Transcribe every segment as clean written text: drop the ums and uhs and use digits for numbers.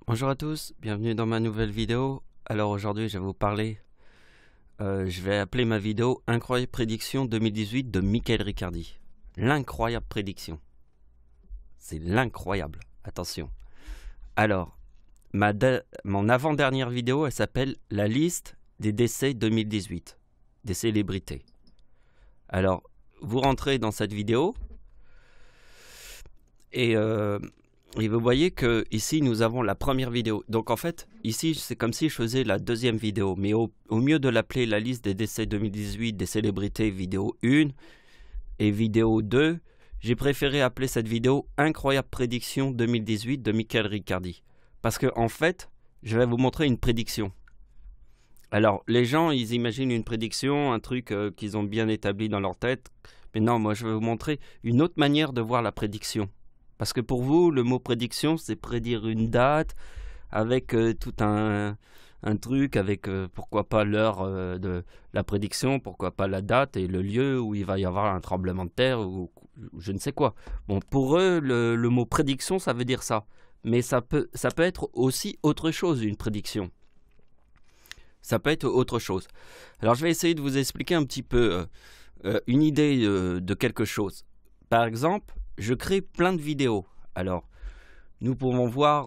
Bonjour à tous, bienvenue dans ma nouvelle vidéo. Alors aujourd'hui je vais vous parler, je vais appeler ma vidéo Incroyable prédiction 2018 de Michael Riccardi. L'incroyable prédiction. C'est l'incroyable, attention. Alors, mon avant-dernière vidéo, elle s'appelle La liste des décès 2018, des célébrités. Alors, vous rentrez dans cette vidéo et vous voyez que ici nous avons la première vidéo. Donc en fait, ici c'est comme si je faisais la deuxième vidéo. Mais au mieux de l'appeler la liste des décès 2018 des célébrités vidéo 1 et vidéo 2, j'ai préféré appeler cette vidéo Incroyable prédiction 2018 de Michael Riccardi. Parce que en fait, je vais vous montrer une prédiction. Alors les gens, ils imaginent une prédiction, un truc qu'ils ont bien établi dans leur tête. Mais non, moi je vais vous montrer une autre manière de voir la prédiction. Parce que pour vous, le mot prédiction, c'est prédire une date avec tout un truc, avec pourquoi pas l'heure de la prédiction, pourquoi pas la date et le lieu où il va y avoir un tremblement de terre ou je ne sais quoi. Bon, pour eux, le mot prédiction, ça veut dire ça. Mais ça peut être aussi autre chose, une prédiction. Ça peut être autre chose. Alors, je vais essayer de vous expliquer un petit peu une idée de quelque chose. Par exemple, je crée plein de vidéos. Alors, nous pouvons voir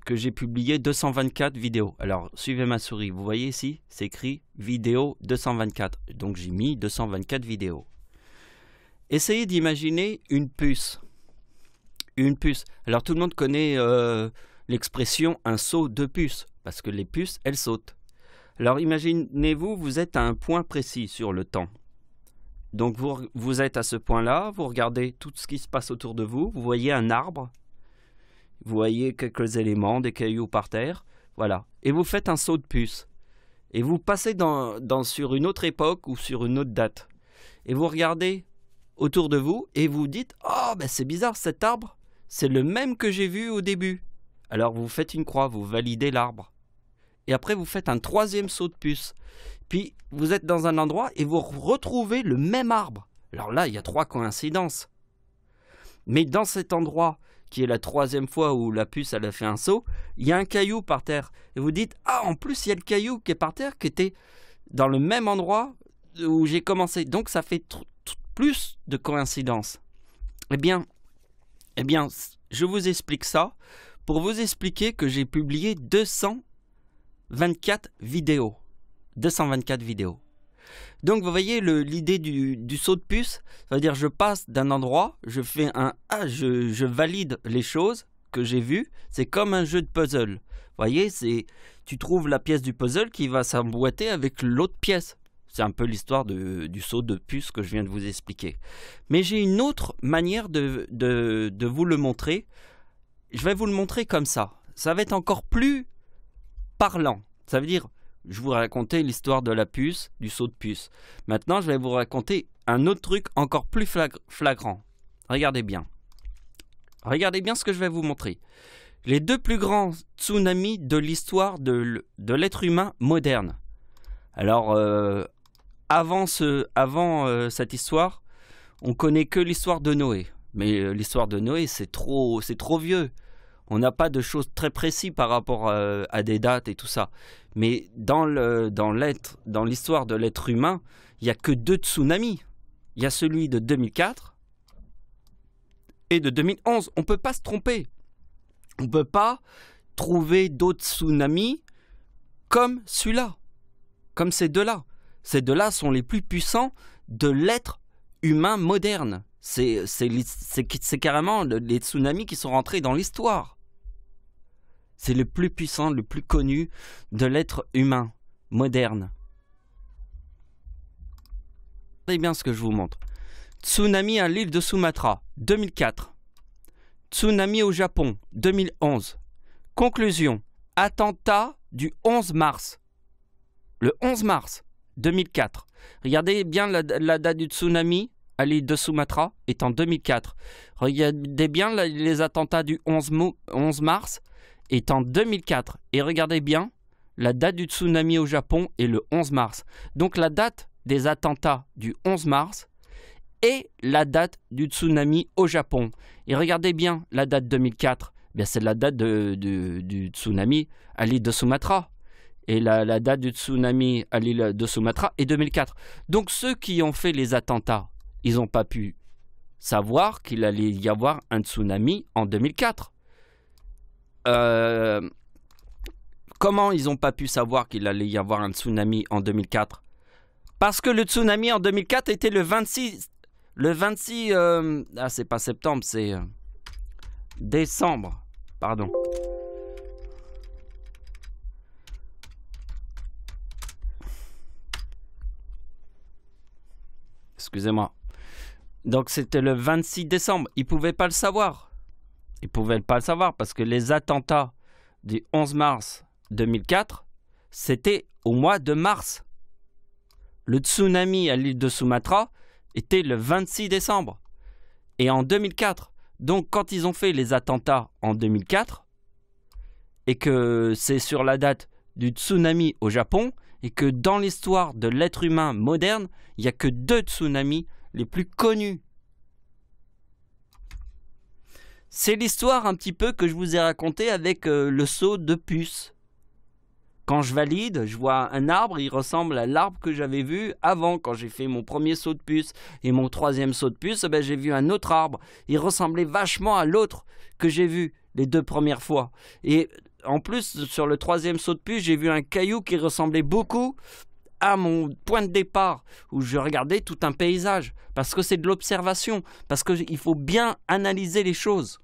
que j'ai publié 224 vidéos. Alors, suivez ma souris. Vous voyez ici, c'est écrit vidéo 224. Donc, j'ai mis 224 vidéos. Essayez d'imaginer une puce. Une puce. Alors, tout le monde connaît l'expression un saut de puce. Parce que les puces, elles sautent. Alors, imaginez-vous, vous êtes à un point précis sur le temps. Donc vous êtes à ce point-là, vous regardez tout ce qui se passe autour de vous, vous voyez un arbre, vous voyez quelques éléments, des cailloux par terre, voilà. Et vous faites un saut de puce. Et vous passez sur une autre époque ou sur une autre date. Et vous regardez autour de vous et vous dites « Oh, ben c'est bizarre, cet arbre, c'est le même que j'ai vu au début. » Alors vous faites une croix, vous validez l'arbre. Et après vous faites un troisième saut de puce. Puis, vous êtes dans un endroit et vous retrouvez le même arbre. Alors là, il y a 3 coïncidences. Mais dans cet endroit, qui est la 3e fois où la puce elle a fait un saut, il y a un caillou par terre. Et vous dites, ah, en plus, il y a le caillou qui est par terre, qui était dans le même endroit où j'ai commencé. Donc, ça fait plus de coïncidences. Eh bien, je vous explique ça pour vous expliquer que j'ai publié 224 vidéos. 224 vidéos. Donc vous voyez l'idée du saut de puce, ça veut dire je passe d'un endroit, je fais je valide les choses que j'ai vues, c'est comme un jeu de puzzle. Vous voyez, tu trouves la pièce du puzzle qui va s'emboîter avec l'autre pièce. C'est un peu l'histoire du saut de puce que je viens de vous expliquer. Mais j'ai une autre manière de vous le montrer. Je vais vous le montrer comme ça. Ça va être encore plus parlant. Ça veut dire je vous racontais l'histoire de la puce, du saut de puce. Maintenant, je vais vous raconter un autre truc encore plus flagrant. Regardez bien. Regardez bien ce que je vais vous montrer. Les 2 plus grands tsunamis de l'histoire de l'être humain moderne. Alors, avant cette histoire, on connaît que l'histoire de Noé. Mais l'histoire de Noé, c'est trop vieux. On n'a pas de choses très précises par rapport à des dates et tout ça. Mais dans l'histoire de l'être humain, il n'y a que 2 tsunamis. Il y a celui de 2004 et de 2011. On ne peut pas se tromper. On ne peut pas trouver d'autres tsunamis comme celui-là, comme ces 2-là. Ces 2-là sont les plus puissants de l'être humain moderne. C'est carrément les tsunamis qui sont rentrés dans l'histoire. C'est le plus puissant, le plus connu de l'être humain moderne. Regardez bien ce que je vous montre. Tsunami à l'île de Sumatra, 2004. Tsunami au Japon, 2011. Conclusion. Attentat du 11 mars. Le 11 mars 2004. Regardez bien la date du tsunami à l'île de Sumatra est en 2004. Regardez bien les attentats du 11 mars est en 2004. Et regardez bien, la date du tsunami au Japon est le 11 mars. Donc la date des attentats du 11 mars et la date du tsunami au Japon. Et regardez bien la date 2004. bien c'est la date du tsunami à l'île de Sumatra. Et la date du tsunami à l'île de Sumatra est 2004. Donc ceux qui ont fait les attentats, ils n'ont pas pu savoir qu'il allait y avoir un tsunami en 2004. Comment ils n'ont pas pu savoir qu'il allait y avoir un tsunami en 2004? Parce que le tsunami en 2004 était le 26... c'est pas septembre, c'est décembre. Pardon. Excusez-moi. Donc c'était le 26 décembre. Ils ne pouvaient pas le savoir. Ils ne pouvaient pas le savoir parce que les attentats du 11 mars 2004, c'était au mois de mars. Le tsunami à l'île de Sumatra était le 26 décembre. Et en 2004. Donc quand ils ont fait les attentats en 2004, et que c'est sur la date du tsunami au Japon, et que dans l'histoire de l'être humain moderne, il n'y a que 2 tsunamis les plus connus. C'est l'histoire un petit peu que je vous ai racontée avec le saut de puce. Quand je valide, je vois un arbre, il ressemble à l'arbre que j'avais vu avant, quand j'ai fait mon premier saut de puce. Et mon 3e saut de puce, ben, j'ai vu un autre arbre. Il ressemblait vachement à l'autre que j'ai vu les 2 premières fois. Et en plus, sur le 3e saut de puce, j'ai vu un caillou qui ressemblait beaucoup à mon point de départ, où je regardais tout un paysage. Parce que c'est de l'observation, parce qu'il faut bien analyser les choses.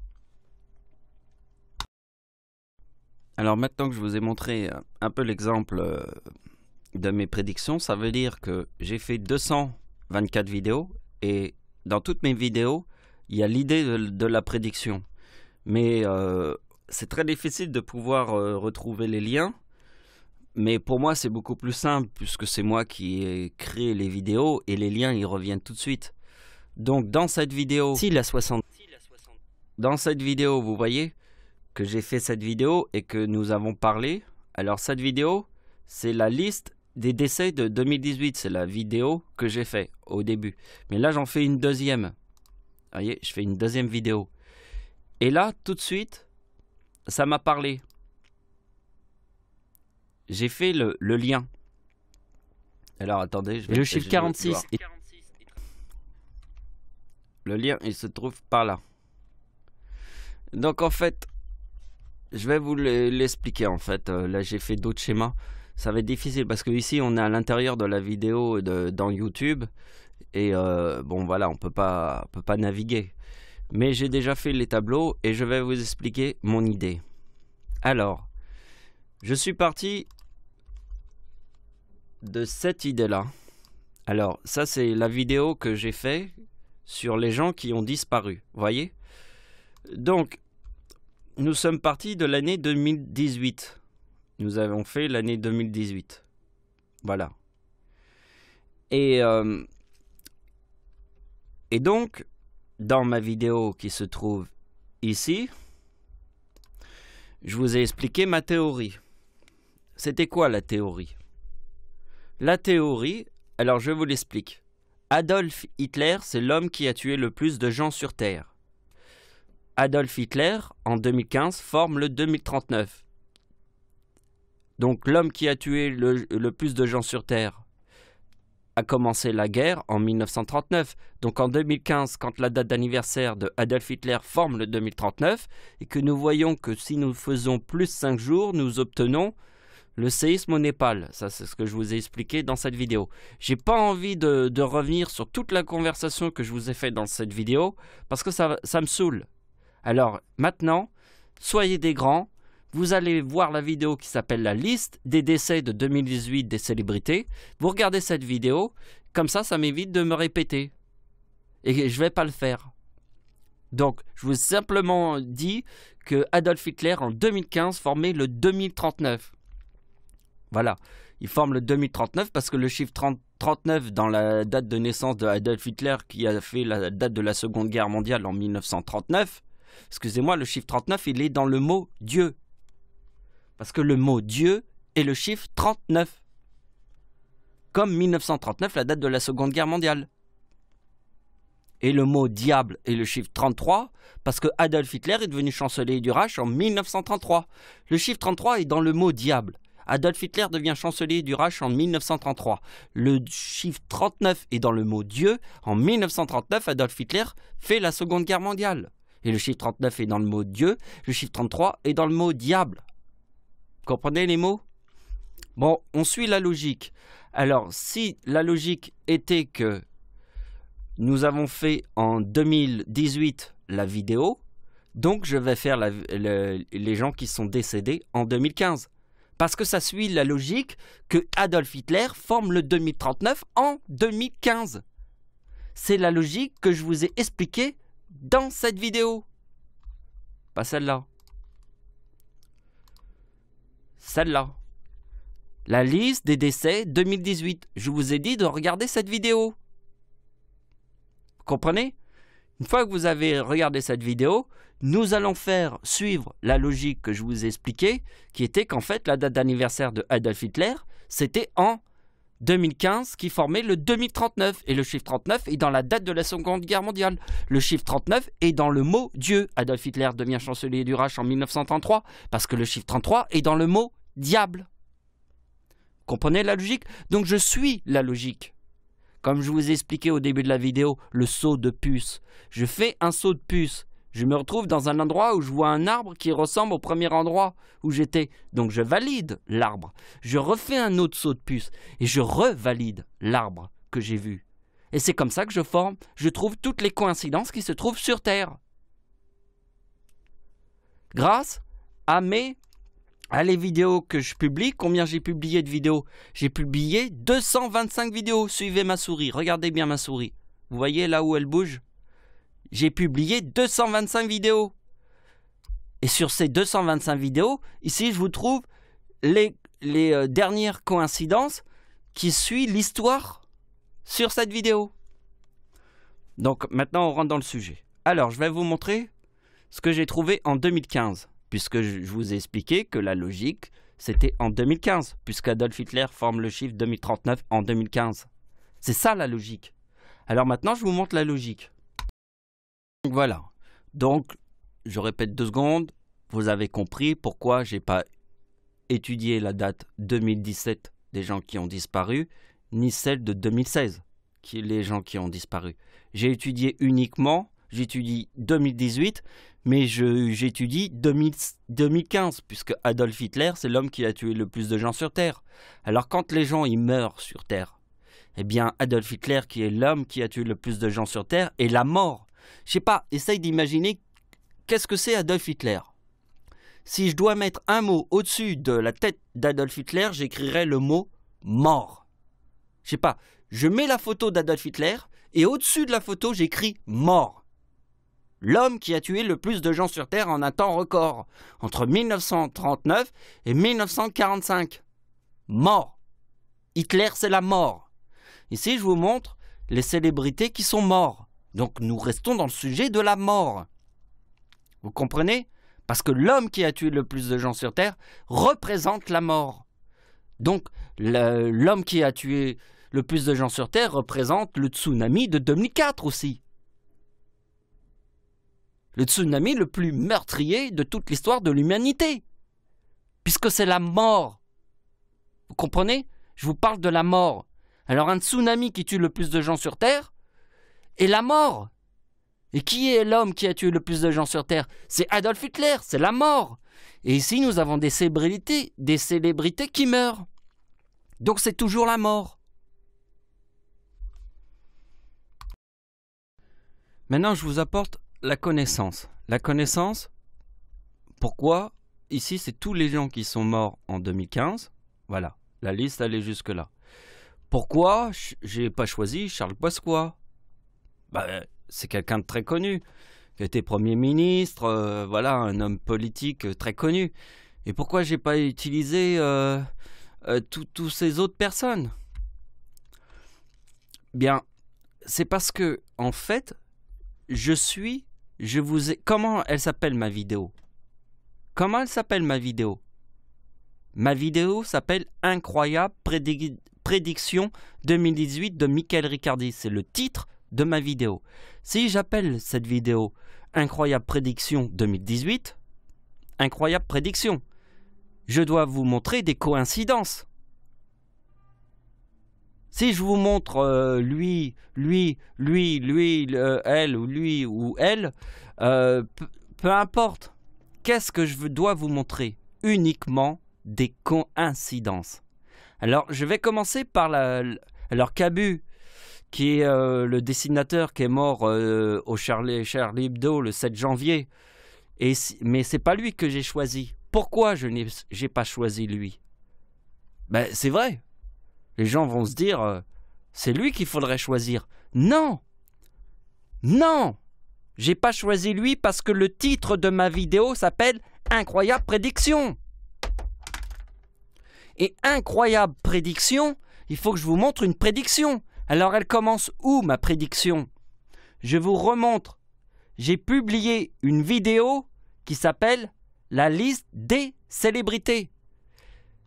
Alors maintenant que je vous ai montré un peu l'exemple de mes prédictions, ça veut dire que j'ai fait 224 vidéos et dans toutes mes vidéos, il y a l'idée de la prédiction. Mais c'est très difficile de pouvoir retrouver les liens. Mais pour moi, c'est beaucoup plus simple puisque c'est moi qui ai créé les vidéos et les liens, ils reviennent tout de suite. Donc dans cette vidéo, dans cette vidéo, vous voyez que j'ai fait cette vidéo et que nous avons parlé. Alors cette vidéo, c'est la liste des décès de 2018. C'est la vidéo que j'ai fait au début. Mais là, j'en fais une deuxième. Vous voyez, je fais une deuxième vidéo. Et là, tout de suite, ça m'a parlé. J'ai fait le lien. Alors attendez, le chiffre 46. Le lien, il se trouve par là. Donc en fait, je vais vous l'expliquer en fait. Là, j'ai fait d'autres schémas. Ça va être difficile parce que ici, on est à l'intérieur de la vidéo dans YouTube. Et bon, voilà, on peut pas naviguer. Mais j'ai déjà fait les tableaux et je vais vous expliquer mon idée. Alors, je suis parti de cette idée-là. Alors, ça, c'est la vidéo que j'ai fait sur les gens qui ont disparu. Vous voyez? Donc, nous sommes partis de l'année 2018. Nous avons fait l'année 2018. Voilà. Et donc, dans ma vidéo qui se trouve ici, je vous ai expliqué ma théorie. C'était quoi la théorie? La théorie, alors je vous l'explique. Adolf Hitler, c'est l'homme qui a tué le plus de gens sur Terre. Adolf Hitler, en 2015, forme le 2039. Donc l'homme qui a tué le plus de gens sur Terre a commencé la guerre en 1939. Donc en 2015, quand la date d'anniversaire de Adolf Hitler forme le 2039, et que nous voyons que si nous faisons plus 5 jours, nous obtenons le séisme au Népal. Ça, c'est ce que je vous ai expliqué dans cette vidéo. J'ai pas envie de revenir sur toute la conversation que je vous ai faite dans cette vidéo, parce que ça me saoule. Alors, maintenant, soyez des grands. Vous allez voir la vidéo qui s'appelle la liste des décès de 2018 des célébrités. Vous regardez cette vidéo, comme ça m'évite de me répéter. Et je ne vais pas le faire. Donc, je vous ai simplement dit que Adolf Hitler, en 2015, formait le 2039. Voilà. Il forme le 2039 parce que le chiffre 39 dans la date de naissance de Adolf Hitler, qui a fait la date de la Seconde Guerre mondiale en 1939, excusez-moi, le chiffre 39, il est dans le mot Dieu. Parce que le mot Dieu est le chiffre 39. Comme 1939, la date de la Seconde Guerre mondiale. et le mot diable est le chiffre 33 parce que Adolf Hitler est devenu chancelier du Reich en 1933. Le chiffre 33 est dans le mot diable. Adolf Hitler devient chancelier du Reich en 1933. Le chiffre 39 est dans le mot Dieu. En 1939, Adolf Hitler fait la Seconde Guerre mondiale. Et le chiffre 39 est dans le mot Dieu. Le chiffre 33 est dans le mot diable. Comprenez les mots? Bon, on suit la logique. Alors, si la logique était que nous avons fait en 2018 la vidéo, donc je vais faire les gens qui sont décédés en 2015. Parce que ça suit la logique que Adolf Hitler forme le 2039 en 2015. C'est la logique que je vous ai expliquée dans cette vidéo. Pas celle-là. Celle-là. La liste des décès 2018. Je vous ai dit de regarder cette vidéo. Vous comprenez? Une fois que vous avez regardé cette vidéo, nous allons faire suivre la logique que je vous ai expliquée, qui était qu'en fait, la date d'anniversaire de Adolf Hitler, c'était en 2015, qui formait le 2039. Et le chiffre 39 est dans la date de la Seconde Guerre mondiale. Le chiffre 39 est dans le mot Dieu. Adolf Hitler devient chancelier du Reich en 1933, parce que le chiffre 33 est dans le mot diable. Comprenez la logique? Donc je suis la logique. Comme je vous ai expliqué au début de la vidéo, le saut de puce. Je fais un saut de puce. Je me retrouve dans un endroit où je vois un arbre qui ressemble au premier endroit où j'étais. Donc je valide l'arbre. Je refais un autre saut de puce et je revalide l'arbre que j'ai vu. Et c'est comme ça que je trouve toutes les coïncidences qui se trouvent sur Terre. Grâce à les vidéos que je publie. Combien j'ai publié de vidéos? J'ai publié 225 vidéos. Suivez ma souris. Regardez bien ma souris. Vous voyez là où elle bouge? J'ai publié 225 vidéos. Et sur ces 225 vidéos, ici, je vous trouve les dernières coïncidences qui suivent l'histoire sur cette vidéo. Donc, maintenant, on rentre dans le sujet. Alors, je vais vous montrer ce que j'ai trouvé en 2015, puisque je vous ai expliqué que la logique, c'était en 2015, puisqu'Adolf Hitler forme le chiffre 2039 en 2015. C'est ça, la logique. Alors maintenant, je vous montre la logique. Donc voilà. Donc, je répète 2 secondes. Vous avez compris pourquoi je n'ai pas étudié la date 2017 des gens qui ont disparu, ni celle de 2016, les gens qui ont disparu. J'ai étudié uniquement, j'étudie 2018, mais j'étudie 2015, puisque Adolf Hitler, c'est l'homme qui a tué le plus de gens sur Terre. Alors quand les gens ils meurent sur Terre, eh bien Adolf Hitler, qui est l'homme qui a tué le plus de gens sur Terre, est la mort. Je sais pas, essaye d'imaginer qu'est-ce que c'est Adolf Hitler. Si je dois mettre un mot au-dessus de la tête d'Adolf Hitler, j'écrirais le mot mort. Je sais pas, je mets la photo d'Adolf Hitler et au-dessus de la photo, j'écris mort. L'homme qui a tué le plus de gens sur Terre en un temps record, entre 1939 et 1945. Mort. Hitler, c'est la mort. Ici, je vous montre les célébrités qui sont mortes. Donc, nous restons dans le sujet de la mort. Vous comprenez? Parce que l'homme qui a tué le plus de gens sur Terre représente la mort. Donc, l'homme qui a tué le plus de gens sur Terre représente le tsunami de 2004 aussi. Le tsunami le plus meurtrier de toute l'histoire de l'humanité. Puisque c'est la mort. Vous comprenez? Je vous parle de la mort. Alors un tsunami qui tue le plus de gens sur Terre est la mort. Et qui est l'homme qui a tué le plus de gens sur Terre? C'est Adolf Hitler, c'est la mort. Et ici, nous avons des célébrités qui meurent. Donc c'est toujours la mort. Maintenant, je vous apporte la connaissance. La connaissance, pourquoi? Ici, c'est tous les gens qui sont morts en 2015. Voilà, la liste, elle est jusque-là. Pourquoi j'ai pas choisi Charles Pasqua? C'est quelqu'un de très connu, qui a été Premier ministre, voilà, un homme politique très connu. Et pourquoi j'ai pas utilisé toutes ces autres personnes? Bien, c'est parce que, en fait, comment elle s'appelle ma vidéo? Comment elle s'appelle ma vidéo? Ma vidéo s'appelle Incroyable prédiction 2018 de Michael Riccardi. C'est le titre de ma vidéo. Si j'appelle cette vidéo Incroyable prédiction 2018, incroyable prédiction, je dois vous montrer des coïncidences. Si je vous montre lui, elle ou lui ou elle, peu importe, qu'est-ce que je dois vous montrer? Uniquement des coïncidences. Alors, je vais commencer par alors Cabu, qui est le dessinateur qui est mort au Charlie Hebdo le 7 janvier. Mais c'est pas lui que j'ai choisi. Pourquoi je n'ai pas choisi lui? Ben, c'est vrai. Les gens vont se dire, c'est lui qu'il faudrait choisir. Non! Non! J'ai pas choisi lui parce que le titre de ma vidéo s'appelle Incroyable prédiction. Et incroyable prédiction, il faut que je vous montre une prédiction. Alors elle commence où ma prédiction? Je vous remontre. J'ai publié une vidéo qui s'appelle La liste des célébrités.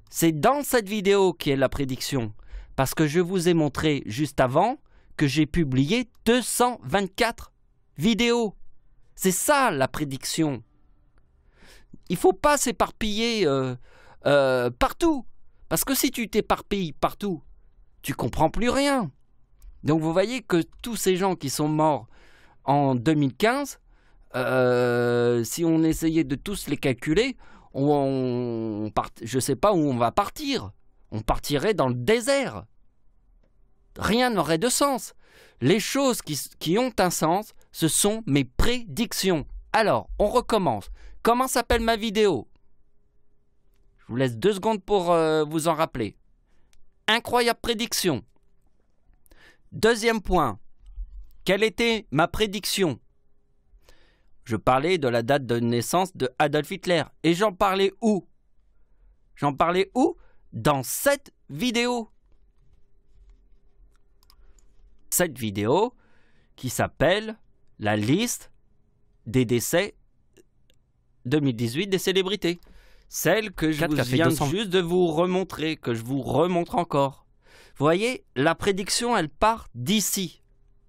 C'est dans cette vidéo qui est la prédiction. Parce que je vous ai montré juste avant que j'ai publié 224 vidéos. C'est ça la prédiction. Il ne faut pas s'éparpiller partout. Parce que si tu t'éparpilles partout, tu ne comprends plus rien. Donc vous voyez que tous ces gens qui sont morts en 2015, si on essayait de tous les calculer, je ne sais pas où on va partir. On partirait dans le désert. Rien n'aurait de sens. Les choses qui ont un sens, ce sont mes prédictions. Alors, on recommence. Comment s'appelle ma vidéo? Je vous laisse 2 secondes pour vous en rappeler. Incroyable prédiction. Deuxième point. Quelle était ma prédiction? Je parlais de la date de naissance de Adolf Hitler. Et j'en parlais où? J'en parlais où? Dans cette vidéo. Cette vidéo qui s'appelle La liste des décès 2018 des célébrités. Celle que je viens juste de vous remontrer, que je vous remontre encore. Vous voyez, la prédiction, elle part d'ici.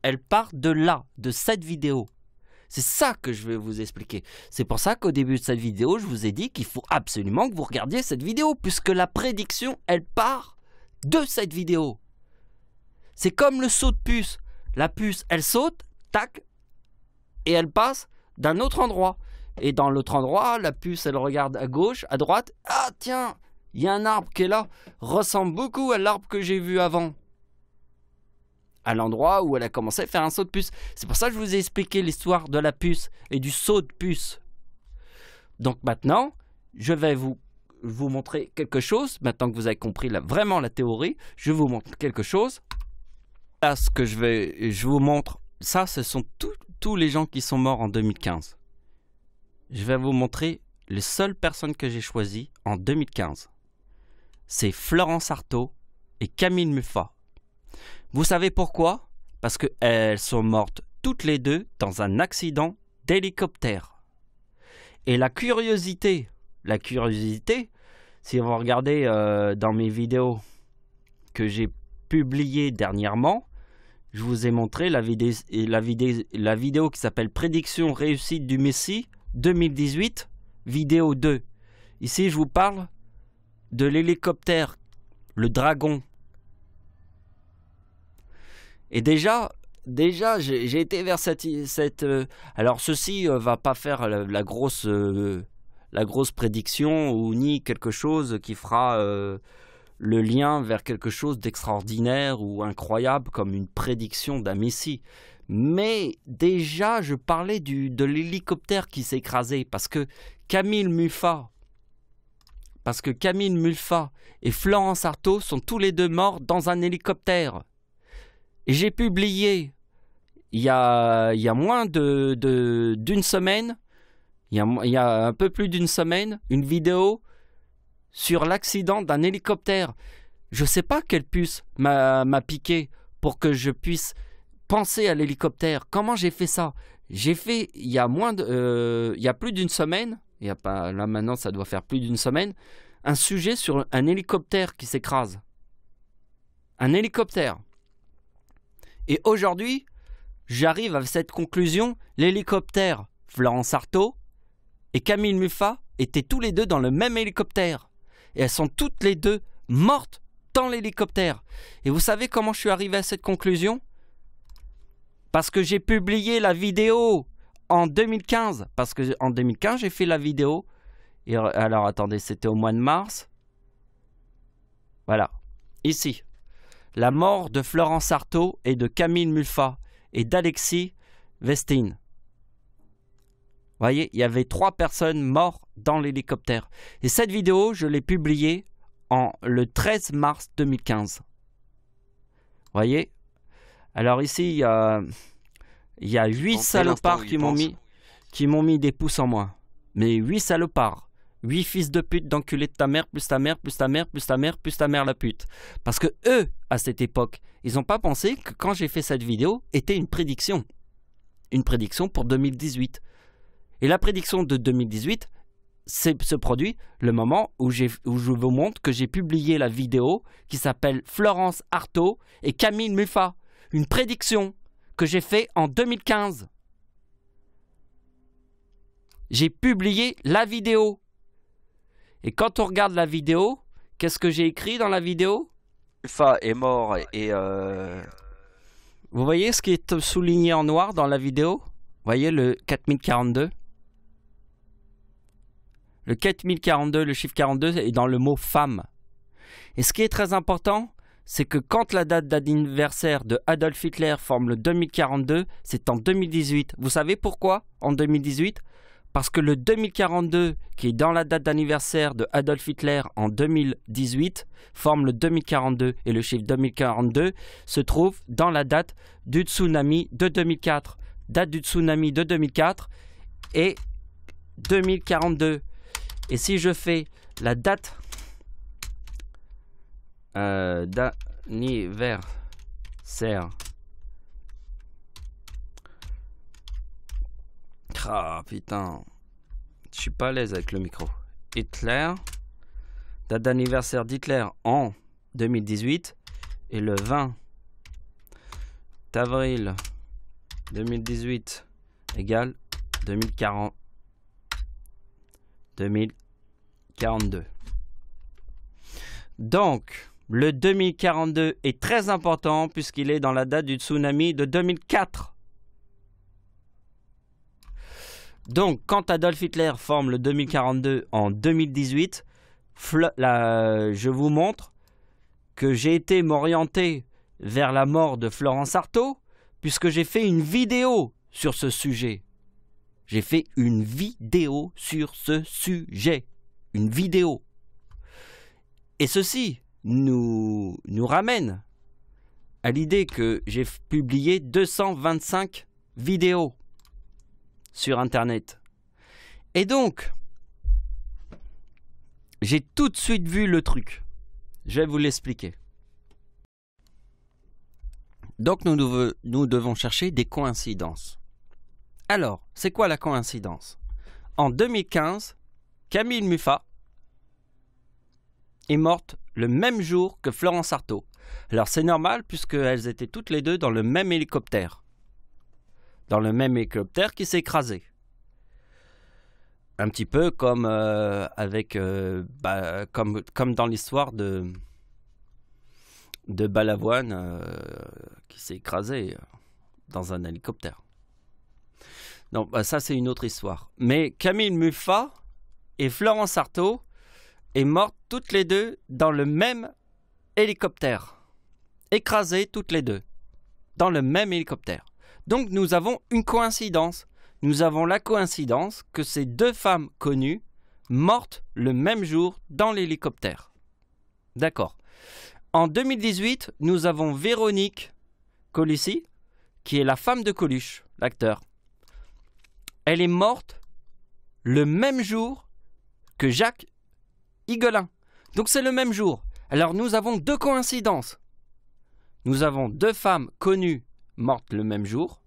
Elle part de là, de cette vidéo. C'est ça que je vais vous expliquer. C'est pour ça qu'au début de cette vidéo, je vous ai dit qu'il faut absolument que vous regardiez cette vidéo, puisque la prédiction, elle part de cette vidéo. C'est comme le saut de puce. La puce, elle saute, tac, et elle passe d'un autre endroit. Et dans l'autre endroit, la puce, elle regarde à gauche, à droite. Ah tiens, il y a un arbre qui est là, ressemble beaucoup à l'arbre que j'ai vu avant. À l'endroit où elle a commencé à faire un saut de puce. C'est pour ça que je vous ai expliqué l'histoire de la puce et du saut de puce. Donc maintenant, je vais vous montrer quelque chose. Maintenant que vous avez compris vraiment la théorie, je vous montre quelque chose. Là, ce que je vous montre, ça, ce sont tous les gens qui sont morts en 2015. Je vais vous montrer les seules personnes que j'ai choisies en 2015. C'est Florence Artaud et Camille Muffat. Vous savez pourquoi? Parce qu'elles sont mortes toutes les deux dans un accident d'hélicoptère. Et la curiosité, si vous regardez dans mes vidéos que j'ai publiées dernièrement, je vous ai montré la vidéo qui s'appelle Prédiction réussite du Messie 2018, vidéo 2. Ici, je vous parle de l'hélicoptère, le Dragon. Et déjà j'ai été vers cette alors ceci va pas faire la grosse prédiction ou ni quelque chose qui fera le lien vers quelque chose d'extraordinaire ou incroyable comme une prédiction d'un messie. Mais déjà je parlais de l'hélicoptère qui s'est écrasé parce que Camille Muffat et Florence Artaud sont tous les deux morts dans un hélicoptère. Et j'ai publié il y a moins d'une semaine, il y a un peu plus d'une semaine, une vidéo sur l'accident d'un hélicoptère. Je ne sais pas quelle puce m'a piqué pour que je puisse penser à l'hélicoptère. Comment j'ai fait ça? J'ai fait il y a plus d'une semaine, là maintenant ça doit faire plus d'une semaine, un sujet sur un hélicoptère qui s'écrase. Un hélicoptère. Et aujourd'hui, j'arrive à cette conclusion. L'hélicoptère Florence Artaud et Camille Muffat étaient tous les deux dans le même hélicoptère. Et elles sont toutes les deux mortes dans l'hélicoptère. Et vous savez comment je suis arrivé à cette conclusion? Parce que j'ai publié la vidéo en 2015. Parce qu'en 2015, j'ai fait la vidéo. Et alors, attendez, c'était au mois de mars. Voilà, ici. La mort de Florence Artaud et de Camille Muffat et d'Alexis Vestine. Vous voyez, il y avait 3 personnes mortes dans l'hélicoptère. Et cette vidéo, je l'ai publiée le 13 mars 2015. Vous voyez? Alors ici, il y a 8 salopards qui m'ont mis des pouces en moins. Mais 8 salopards. 8 fils de pute d'enculé de ta mère, plus ta mère, plus ta mère, plus ta mère, plus ta mère la pute. Parce que eux, à cette époque, ils n'ont pas pensé que quand j'ai fait cette vidéo, était une prédiction. Une prédiction pour 2018. Et la prédiction de 2018 se produit le moment où je vous montre que j'ai publié la vidéo qui s'appelle Florence Artaud et Camille Muffat. Une prédiction que j'ai fait en 2015. J'ai publié la vidéo. Et quand on regarde la vidéo, qu'est-ce que j'ai écrit dans la vidéo? Muffat est mort et Vous voyez ce qui est souligné en noir dans la vidéo? Vous voyez le 4042? Le 4042, le chiffre 42 est dans le mot femme. Et ce qui est très important, c'est que quand la date d'anniversaire de Adolf Hitler forme le 2042, c'est en 2018. Vous savez pourquoi en 2018? Parce que le 2042, qui est dans la date d'anniversaire de Adolf Hitler en 2018, forme le 2042. Et le chiffre 2042 se trouve dans la date du tsunami de 2004. Date du tsunami de 2004 et 2042. Et si je fais la date d'anniversaire. Ah putain, je suis pas à l'aise avec le micro. Hitler, date d'anniversaire d'Hitler en 2018 et le 20 d'avril 2018 égale 2042. Donc, le 2042 est très important puisqu'il est dans la date du tsunami de 2004. Donc, quand Adolf Hitler forme le 2042 en 2018, je vous montre que j'ai été m'orienter vers la mort de Florence Artaud puisque j'ai fait une vidéo sur ce sujet. J'ai fait une vidéo sur ce sujet. Une vidéo. Et ceci nous ramène à l'idée que j'ai publié 225 vidéos sur Internet. Et donc, j'ai tout de suite vu le truc. Je vais vous l'expliquer. Donc, nous devons chercher des coïncidences. Alors, c'est quoi la coïncidence? En 2015, Camille Muffat est morte le même jour que Florence Artaud. Alors, c'est normal puisqu'elles étaient toutes les deux dans le même hélicoptère. Dans le même hélicoptère qui s'est écrasé. Un petit peu comme comme dans l'histoire de Balavoine qui s'est écrasé dans un hélicoptère. Donc ça c'est une autre histoire. Mais Camille Muffat et Florence Artaud est mortes toutes les deux dans le même hélicoptère. Écrasées toutes les deux dans le même hélicoptère. Donc nous avons une coïncidence. Nous avons la coïncidence que ces deux femmes connues mortes le même jour dans l'hélicoptère. D'accord. En 2018, nous avons Véronique Colissi, qui est la femme de Coluche, l'acteur. Elle est morte le même jour que Jacques Higelin. Donc c'est le même jour. Alors nous avons deux coïncidences. Nous avons deux femmes connues mortes le même jour.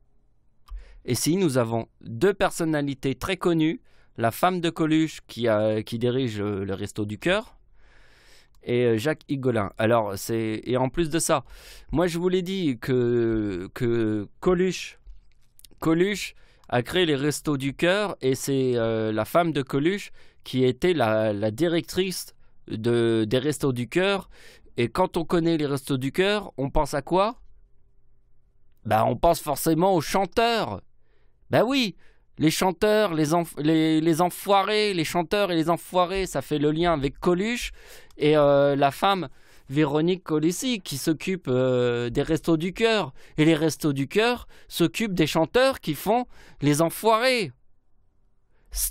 Et si nous avons deux personnalités très connues, la femme de Coluche qui dirige le Resto du Cœur et Jacques Higelin. Alors et en plus de ça, moi je vous l'ai dit que Coluche Coluche a créé les Restos du Cœur et c'est la femme de Coluche qui était la directrice des Restos du Cœur. Et quand on connaît les Restos du Cœur, on pense à quoi? Bah, on pense forcément aux chanteurs. Bah oui, les chanteurs, les enfoirés, les chanteurs et les enfoirés, ça fait le lien avec Coluche et la femme Véronique Colissi qui s'occupe des Restos du Cœur. Et les Restos du Cœur s'occupent des chanteurs qui font les enfoirés.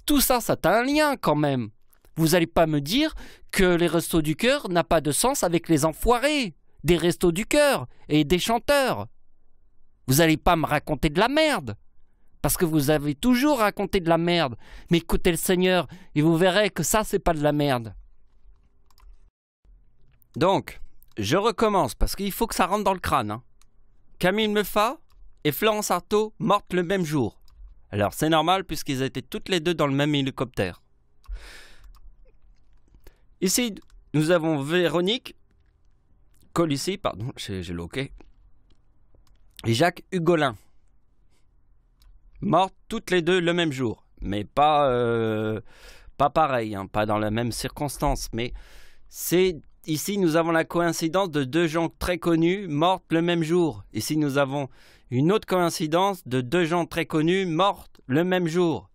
Tout ça, ça a un lien quand même. Vous n'allez pas me dire que les Restos du Cœur n'a pas de sens avec les enfoirés des Restos du Cœur et des chanteurs. Vous n'allez pas me raconter de la merde. Parce que vous avez toujours raconté de la merde. Mais écoutez le Seigneur et vous verrez que ça, c'est pas de la merde. Donc, je recommence parce qu'il faut que ça rentre dans le crâne. Hein. Camille Meffa et Florence Artaud mortes le même jour. Alors, c'est normal puisqu'ils étaient toutes les deux dans le même hélicoptère. Ici, nous avons Véronique Colissi, pardon, j'ai loqué, et Jacques Hugolin. Mortes toutes les deux le même jour. Mais pas pareil, hein, pas dans la même circonstance. Mais c'est ici, nous avons la coïncidence de deux gens très connus mortes le même jour. Ici, nous avons une autre coïncidence de deux gens très connus mortes le même jour.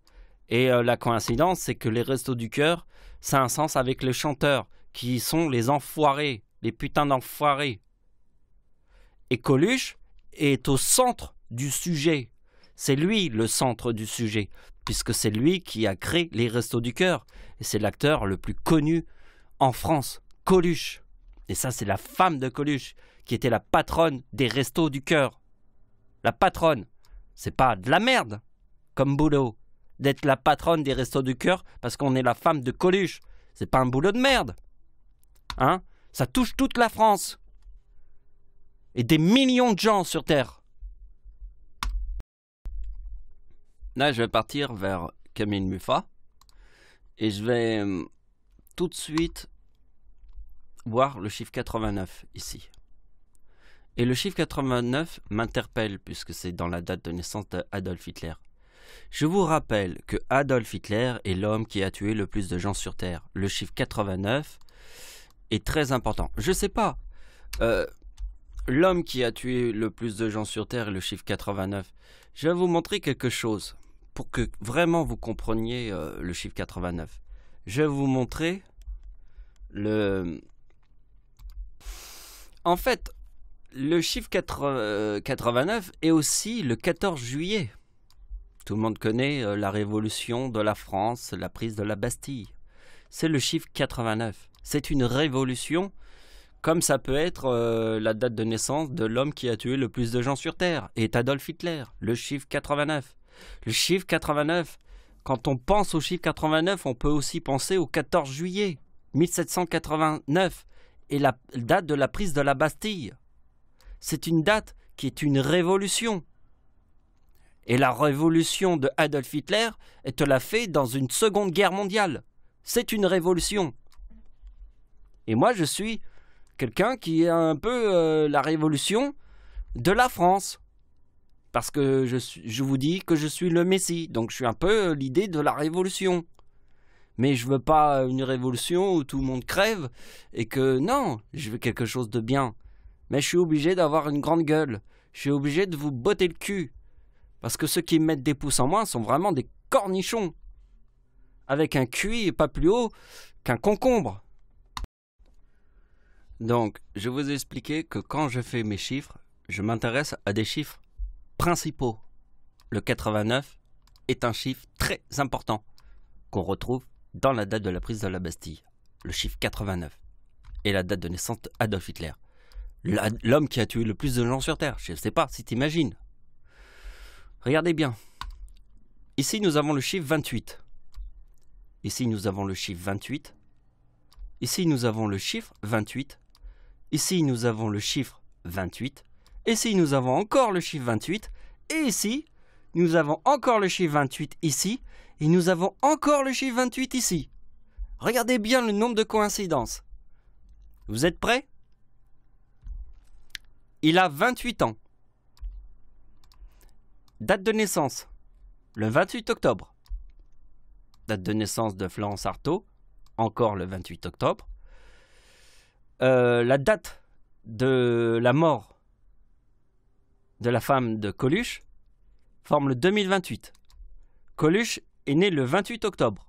Et la coïncidence, c'est que les Restos du Cœur, ça a un sens avec les chanteurs, qui sont les enfoirés, les putains d'enfoirés. Et Coluche est au centre du sujet. C'est lui le centre du sujet, puisque c'est lui qui a créé les Restos du Cœur. Et c'est l'acteur le plus connu en France, Coluche. Et ça, c'est la femme de Coluche, qui était la patronne des Restos du Cœur. La patronne. C'est pas de la merde, comme boulot, d'être la patronne des Restos du Cœur, parce qu'on est la femme de Coluche. C'est pas un boulot de merde. Hein? Ça touche toute la France. Et des millions de gens sur Terre. Là, je vais partir vers Camille Meffa et je vais tout de suite voir le chiffre 89 ici. Et le chiffre 89 m'interpelle puisque c'est dans la date de naissance d'Adolf Hitler. Je vous rappelle que Adolf Hitler est l'homme qui a tué le plus de gens sur Terre. Le chiffre 89 est très important. Je sais pas, l'homme qui a tué le plus de gens sur Terre est le chiffre 89. Je vais vous montrer quelque chose. Pour que vraiment vous compreniez le chiffre 89. Je vais vous montrer le... En fait, le chiffre 89 est aussi le 14 juillet. Tout le monde connaît la révolution de la France, la prise de la Bastille. C'est le chiffre 89. C'est une révolution, comme ça peut être la date de naissance de l'homme qui a tué le plus de gens sur Terre, et Adolf Hitler, le chiffre 89. Le chiffre 89, quand on pense au chiffre 89, on peut aussi penser au 14 juillet 1789 et la date de la prise de la Bastille. C'est une date qui est une révolution. Et la révolution de Adolf Hitler, elle te l'a fait dans une seconde guerre mondiale. C'est une révolution. Et moi, je suis quelqu'un qui est un peu la révolution de la France. Parce que je vous dis que je suis le Messie, donc je suis un peu l'idée de la révolution. Mais je veux pas une révolution où tout le monde crève et que non, je veux quelque chose de bien. Mais je suis obligé d'avoir une grande gueule. Je suis obligé de vous botter le cul. Parce que ceux qui me mettent des pouces en moins sont vraiment des cornichons. Avec un QI pas plus haut qu'un concombre. Donc, je vous ai expliqué que quand je fais mes chiffres, je m'intéresse à des chiffres principaux. Le 89 est un chiffre très important qu'on retrouve dans la date de la prise de la Bastille. Le chiffre 89 et la date de naissance d'Adolf Hitler. L'homme qui a tué le plus de gens sur Terre. Je ne sais pas si t'imagines. Regardez bien. Ici, nous avons le chiffre 28. Ici, nous avons le chiffre 28. Ici, nous avons le chiffre 28. Ici, nous avons le chiffre 28. Ici, nous avons encore le chiffre 28. Et ici, nous avons encore le chiffre 28 ici. Et nous avons encore le chiffre 28 ici. Regardez bien le nombre de coïncidences. Vous êtes prêts? Il a 28 ans. Date de naissance, le 28 octobre. Date de naissance de Florence Artaud, encore le 28 octobre. La date de la mort de la femme de Coluche forme le 2028. Coluche est né le 28 octobre.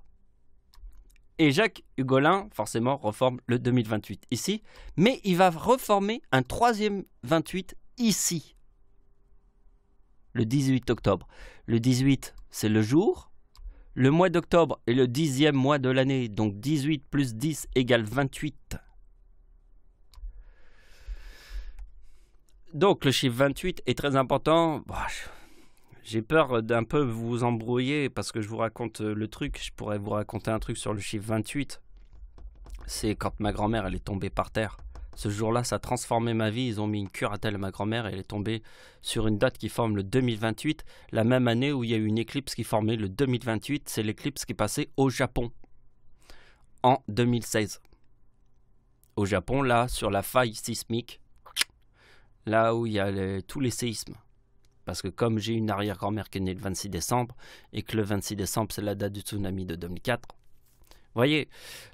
Et Jacques Hugolin, forcément, reforme le 2028 ici. Mais il va reformer un troisième 28 ici. Le 18 octobre. Le 18, c'est le jour. Le mois d'octobre est le 10e mois de l'année. Donc 18 plus 10 égale 28. Donc le chiffre 28 est très important. J'ai peur d'un peu vous embrouiller parce que je vous raconte le truc. Je pourrais vous raconter un truc sur le chiffre 28. C'est quand ma grand-mère elle est tombée par terre. Ce jour-là, ça a transformé ma vie. Ils ont mis une curatelle à ma grand-mère et elle est tombée sur une date qui forme le 2028. La même année où il y a eu une éclipse qui formait le 2028. C'est l'éclipse qui est passée au Japon en 2016. Au Japon, là, sur la faille sismique, là où il y a tous les séismes. Parce que comme j'ai une arrière-grand-mère qui est née le 26 décembre, et que le 26 décembre, c'est la date du tsunami de 2004. Vous voyez,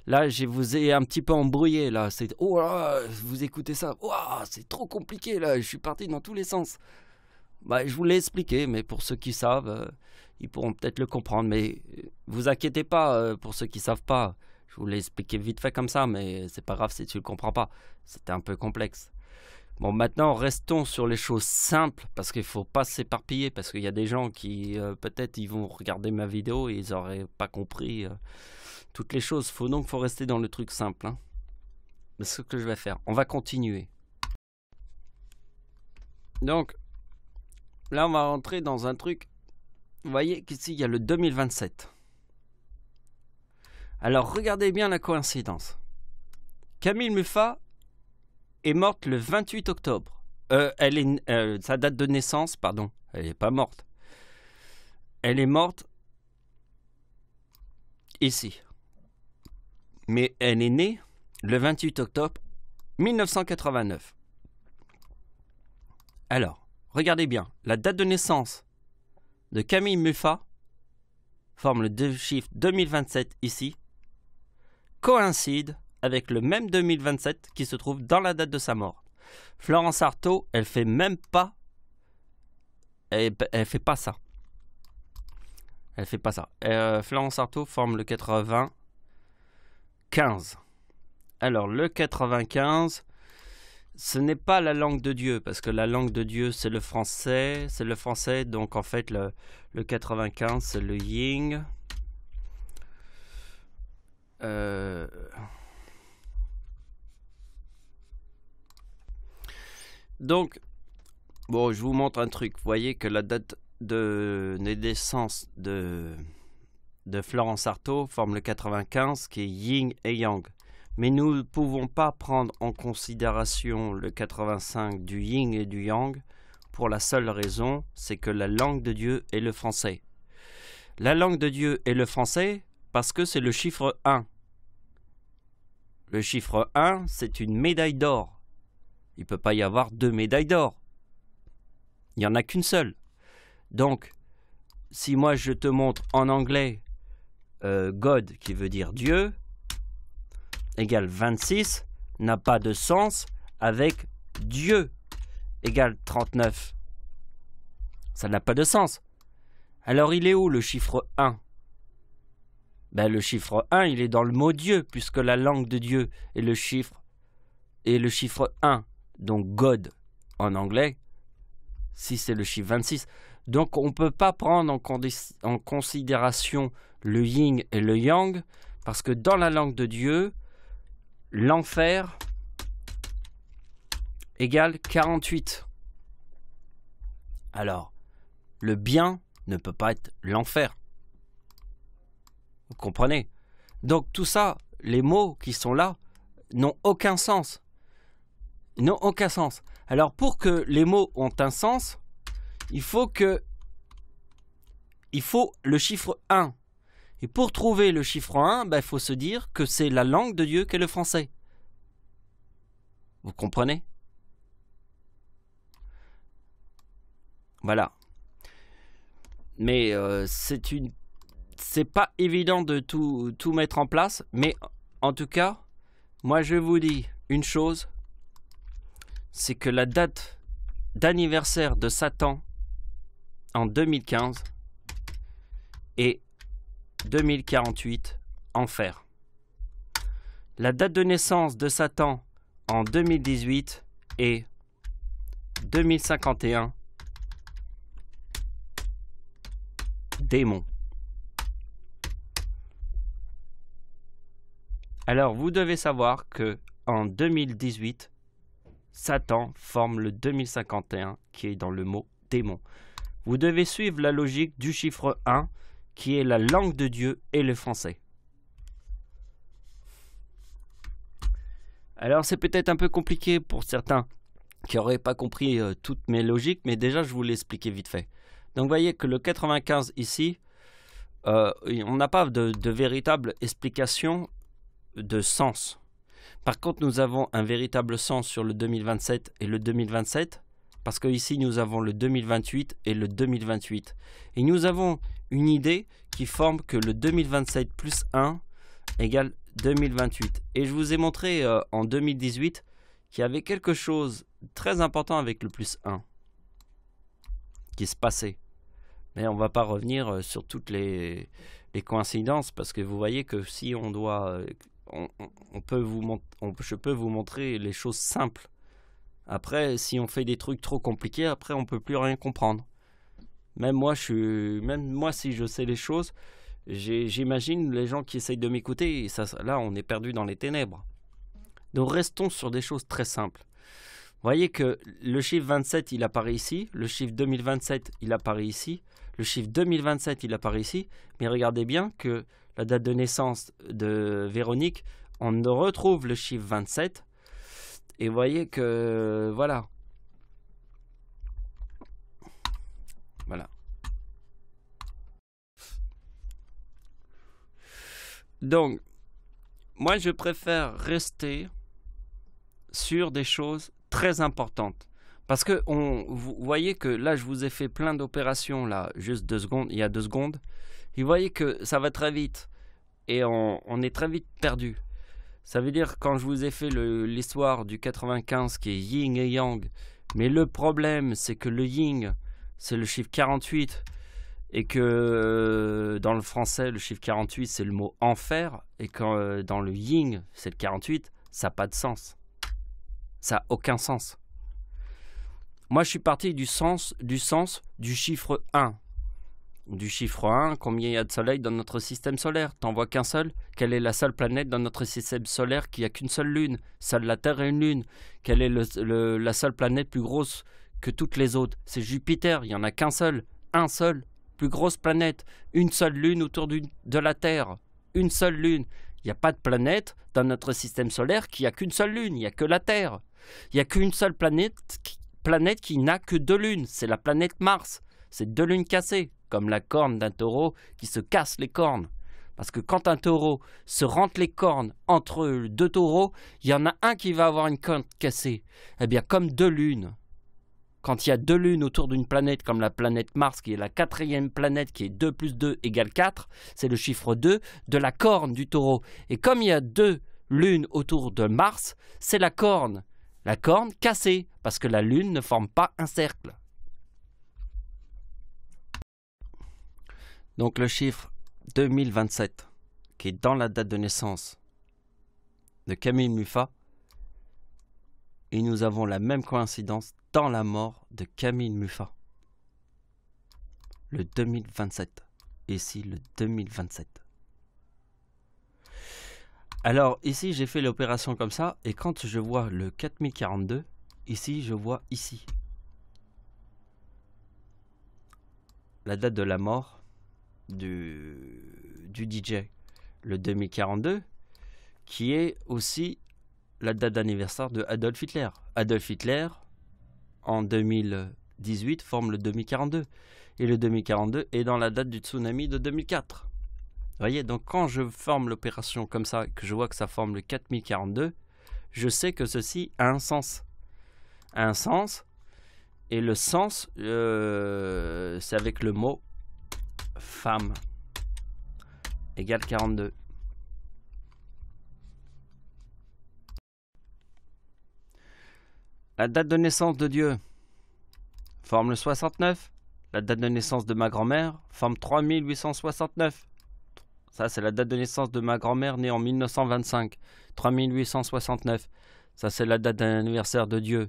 là, je vous ai un petit peu embrouillé, là. C'est, oh là, vous écoutez ça, oh, c'est trop compliqué, là, je suis parti dans tous les sens. Je vous l'ai expliqué, mais pour ceux qui savent, ils pourront peut-être le comprendre. Mais vous inquiétez pas, pour ceux qui ne savent pas, je vous l'ai expliqué vite fait comme ça, mais c'est pas grave si tu ne le comprends pas. C'était un peu complexe. Bon, maintenant, restons sur les choses simples, parce qu'il ne faut pas s'éparpiller, parce qu'il y a des gens qui, peut-être, ils vont regarder ma vidéo et ils n'auraient pas compris toutes les choses. Donc, il faut rester dans le truc simple. Hein. C'est ce que je vais faire. On va continuer. Donc, là, on va rentrer dans un truc. Vous voyez qu'ici, il y a le 2027. Alors, regardez bien la coïncidence. Camille Muffat est morte le 28 octobre. Sa date de naissance, pardon, elle n'est pas morte. Elle est morte ici. Mais elle est née le 28 octobre 1989. Alors, regardez bien, la date de naissance de Camille Muffat forme le chiffre 2027 ici, coïncide avec le même 2027 qui se trouve dans la date de sa mort. Florence Artaud, elle fait même pas, elle fait pas ça. Elle fait pas ça. Florence Artaud forme le 95. Alors le 95, ce n'est pas la langue de Dieu, parce que la langue de Dieu c'est le français, donc en fait le 95 c'est le yin. Donc, bon, je vous montre un truc. Vous voyez que la date de naissance de Florence Artaud forme le 95, qui est yin et yang. Mais nous ne pouvons pas prendre en considération le 85 du yin et du yang pour la seule raison, c'est que la langue de Dieu est le français. La langue de Dieu est le français parce que c'est le chiffre 1. Le chiffre 1, c'est une médaille d'or. Il ne peut pas y avoir 2 médailles d'or. Il n'y en a qu'une seule. Donc, si moi je te montre en anglais God, qui veut dire Dieu, égale 26, n'a pas de sens avec Dieu, égale 39. Ça n'a pas de sens. Alors il est où le chiffre 1 ? Le chiffre 1, il est dans le mot Dieu, puisque la langue de Dieu est le chiffre 1. Donc God en anglais, si c'est le chiffre 26. Donc on ne peut pas prendre en considération le yin et le yang, parce que dans la langue de Dieu, l'enfer égale 48. Alors, le bien ne peut pas être l'enfer. Vous comprenez? Donc tout ça, les mots qui sont là, n'ont aucun sens. N'ont aucun sens. Alors pour que les mots ont un sens, il faut le chiffre 1. Et pour trouver le chiffre 1, il faut se dire que c'est la langue de Dieu qu'est le français. Vous comprenez? Voilà. Mais c'est pas évident de tout mettre en place. Mais en tout cas, moi je vous dis une chose, c'est que la date d'anniversaire de Satan en 2015 est 2048, enfer. La date de naissance de Satan en 2018 est 2051, démon. Alors vous devez savoir que en 2018, Satan forme le 2051 qui est dans le mot démon. Vous devez suivre la logique du chiffre 1 qui est la langue de Dieu et le français. Alors c'est peut-être un peu compliqué pour certains qui n'auraient pas compris toutes mes logiques, mais déjà je vous l'ai expliqué vite fait. Donc vous voyez que le 95 ici, on n'a pas de véritable explication de sens. Par contre, nous avons un véritable sens sur le 2027 et le 2027, parce que ici nous avons le 2028 et le 2028. Et nous avons une idée qui forme que le 2027 plus 1 égale 2028. Et je vous ai montré en 2018 qu'il y avait quelque chose de très important avec le plus 1 qui se passait. Mais on ne va pas revenir sur toutes les coïncidences, parce que vous voyez que si on doit... je peux vous montrer les choses simples. Après, si on fait des trucs trop compliqués, après on peut plus rien comprendre. Même moi, si je sais les choses, j'imagine les gens qui essayent de m'écouter, là on est perdu dans les ténèbres. Donc restons sur des choses très simples. Vous voyez que le chiffre 27 il apparaît ici, le chiffre 2027 il apparaît ici, le chiffre 2027 il apparaît ici, mais regardez bien que la date de naissance de Véronique, on retrouve le chiffre 27. Et vous voyez que, voilà. Voilà. Donc, moi je préfère rester sur des choses très importantes. Parce que vous voyez que là, je vous ai fait plein d'opérations, là, juste 2 secondes, il y a 2 secondes. Et vous voyez que ça va très vite. Et on est très vite perdu. Ça veut dire, quand je vous ai fait l'histoire du 95 qui est yin et yang, mais le problème, c'est que le yin, c'est le chiffre 48, et que dans le français, le chiffre 48, c'est le mot enfer, et quand dans le yin, c'est le 48, ça n'a pas de sens. Ça n'a aucun sens. Moi, je suis parti du sens du chiffre 1. Du chiffre 1, combien il y a de soleil dans notre système solaire? T'en vois qu'un seul? Quelle est la seule planète dans notre système solaire qui a qu'une seule lune? Seule la Terre a une lune. Quelle est la seule planète plus grosse que toutes les autres? C'est Jupiter, il n'y en a qu'un seul. Un seul, plus grosse planète. Une seule lune autour de la Terre. Une seule lune. Il n'y a pas de planète dans notre système solaire qui a qu'une seule lune. Il n'y a que la Terre. Il n'y a qu'une seule planète qui n'a que 2 lunes. C'est la planète Mars. C'est 2 lunes cassées, comme la corne d'un taureau qui se casse les cornes. Parce que quand un taureau se rentre les cornes entre 2 taureaux, il y en a un qui va avoir une corne cassée. Eh bien, comme 2 lunes. Quand il y a 2 lunes autour d'une planète comme la planète Mars, qui est la 4e planète, qui est 2 plus 2 égale 4, c'est le chiffre 2 de la corne du taureau. Et comme il y a 2 lunes autour de Mars, c'est la corne cassée, parce que la lune ne forme pas un cercle. Donc le chiffre 2027, qui est dans la date de naissance de Camille Muffat, et nous avons la même coïncidence dans la mort de Camille Muffat. Le 2027. Ici, le 2027. Alors, ici, j'ai fait l'opération comme ça, et quand je vois le 4042, ici, je vois ici la date de la mort du DJ, le 2042, qui est aussi la date d'anniversaire de Adolf Hitler. Adolf Hitler, en 2018, forme le 2042. Et le 2042 est dans la date du tsunami de 2004. Vous voyez, donc quand je forme l'opération comme ça, que je vois que ça forme le 4042, je sais que ceci a un sens. A un sens, et le sens, c'est avec le mot femme égale 42. La date de naissance de Dieu forme le 69. La date de naissance de ma grand-mère forme 3869. Ça, c'est la date de naissance de ma grand-mère née en 1925. 3869. Ça, c'est la date d'anniversaire de Dieu,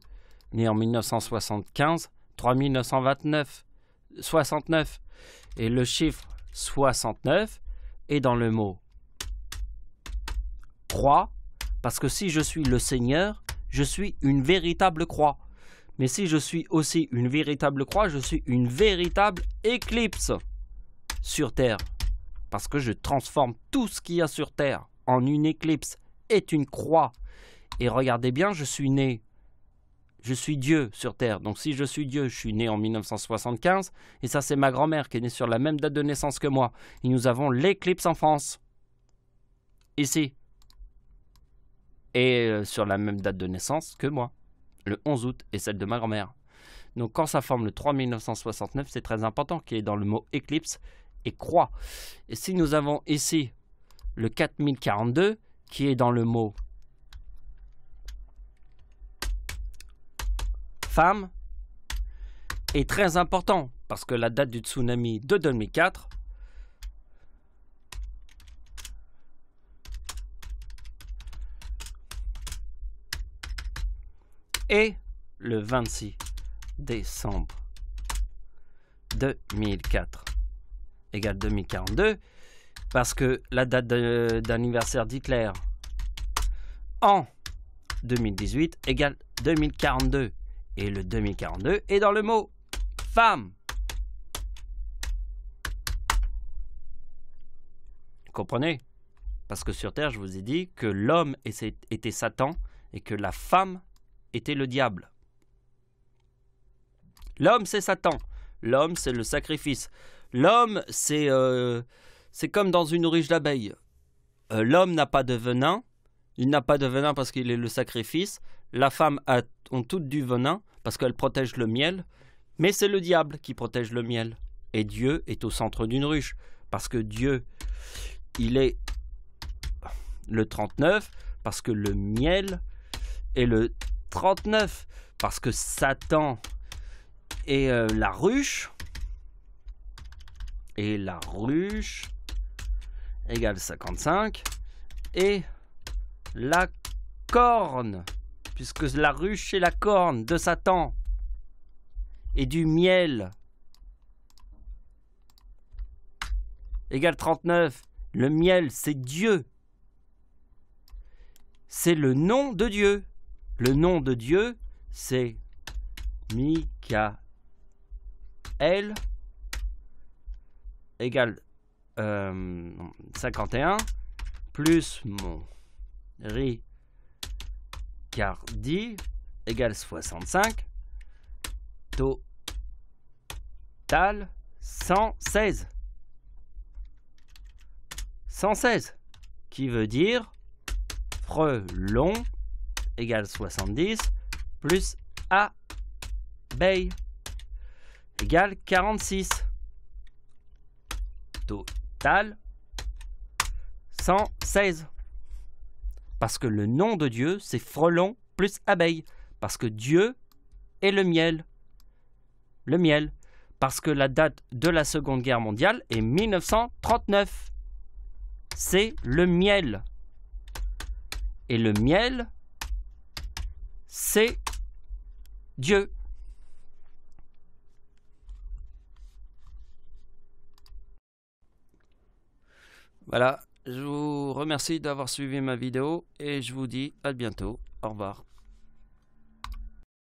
né en 1975. 3929. 69. Et le chiffre 69 est dans le mot croix, parce que si je suis le Seigneur, je suis une véritable croix. Mais si je suis aussi une véritable croix, je suis une véritable éclipse sur Terre. Parce que je transforme tout ce qu'il y a sur Terre en une éclipse, est une croix. Et regardez bien, je suis né. Je suis Dieu sur Terre. Donc si je suis Dieu, je suis né en 1975. Et ça, c'est ma grand-mère qui est née sur la même date de naissance que moi. Et nous avons l'éclipse en France. Ici. Et sur la même date de naissance que moi. Le 11 août et celle de ma grand-mère. Donc quand ça forme le 3969, c'est très important qui est dans le mot éclipse et croix. Et si nous avons ici le 4042 qui est dans le mot femme, est très important parce que la date du tsunami de 2004 est le 26 décembre 2004 égale 2042 parce que la date d'anniversaire d'Hitler en 2018 égale 2042 et le 2042 est dans le mot femme. Vous comprenez? Parce que sur Terre, je vous ai dit que l'homme était Satan et que la femme était le diable. L'homme, c'est Satan. L'homme, c'est le sacrifice. L'homme, c'est comme dans une ruche d'abeilles. L'homme n'a pas de venin. Il n'a pas de venin parce qu'il est le sacrifice. La femme ont toutes du venin parce qu'elle protège le miel. Mais c'est le diable qui protège le miel. Et Dieu est au centre d'une ruche. Parce que Dieu, il est le 39. Parce que le miel est le 39. Parce que Satan est la ruche. Et la ruche égale 55. Et la corne, puisque la ruche est la corne de Satan. Et du miel égale 39. Le miel, c'est Dieu. C'est le nom de Dieu. Le nom de Dieu, c'est Michael égale 51 plus mon Ricardi égale 65 total 116 qui veut dire frelon égale 70 plus abeille égale 46 total 116. Parce que le nom de Dieu, c'est frelon plus abeille. Parce que Dieu est le miel. Le miel. Parce que la date de la Seconde Guerre mondiale est 1939. C'est le miel. Et le miel, c'est Dieu. Voilà, je vous remercie d'avoir suivi ma vidéo et je vous dis à bientôt. Au revoir.